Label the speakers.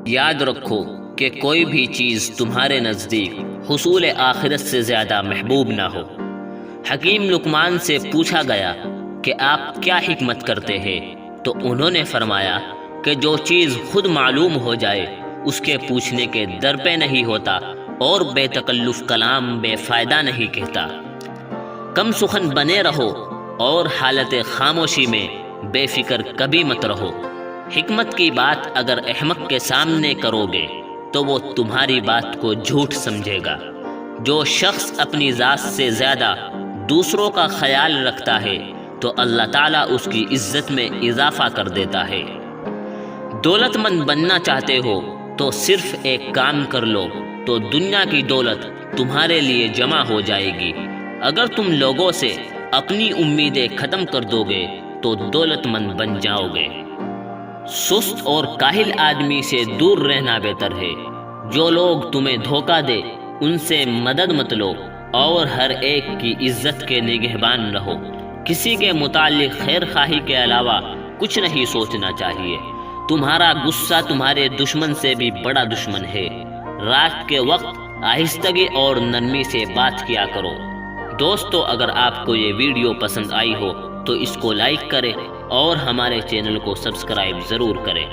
Speaker 1: یاد رکھو کہ کوئی بھی چیز تمہارے نزدیک حصول آخرت سے زیادہ محبوب نہ ہو۔ حکیم لقمان سے پوچھا گیا کہ آپ کیا حکمت کرتے ہیں، تو انہوں نے فرمایا کہ جو چیز خود معلوم ہو جائے اس کے پوچھنے کے در پہ نہیں ہوتا، اور بے تکلف کلام بے فائدہ نہیں کہتا۔ کم سخن بنے رہو اور حالت خاموشی میں بے فکر کبھی مت رہو۔ حکمت کی بات اگر احمق کے سامنے کرو گے تو وہ تمہاری بات کو جھوٹ سمجھے گا۔ جو شخص اپنی ذات سے زیادہ دوسروں کا خیال رکھتا ہے تو اللہ تعالیٰ اس کی عزت میں اضافہ کر دیتا ہے۔ دولت مند بننا چاہتے ہو تو صرف ایک کام کر لو تو دنیا کی دولت تمہارے لیے جمع ہو جائے گی۔ اگر تم لوگوں سے اپنی امیدیں ختم کر دو گے تو دولت مند بن جاؤ گے۔ سست اور کاہل آدمی سے دور رہنا بہتر ہے۔ جو لوگ تمہیں دھوکہ دے ان سے مدد مت لو، اور ہر ایک کی عزت کے نگہبان رہو۔ کسی کے متعلق خیر خواہی کے علاوہ کچھ نہیں سوچنا چاہیے۔ تمہارا غصہ تمہارے دشمن سے بھی بڑا دشمن ہے۔ رات کے وقت آہستگی اور نرمی سے بات کیا کرو۔ دوستو، اگر آپ کو یہ ویڈیو پسند آئی ہو تو اس کو لائک کریں اور ہمارے چینل کو سبسکرائب ضرور کریں۔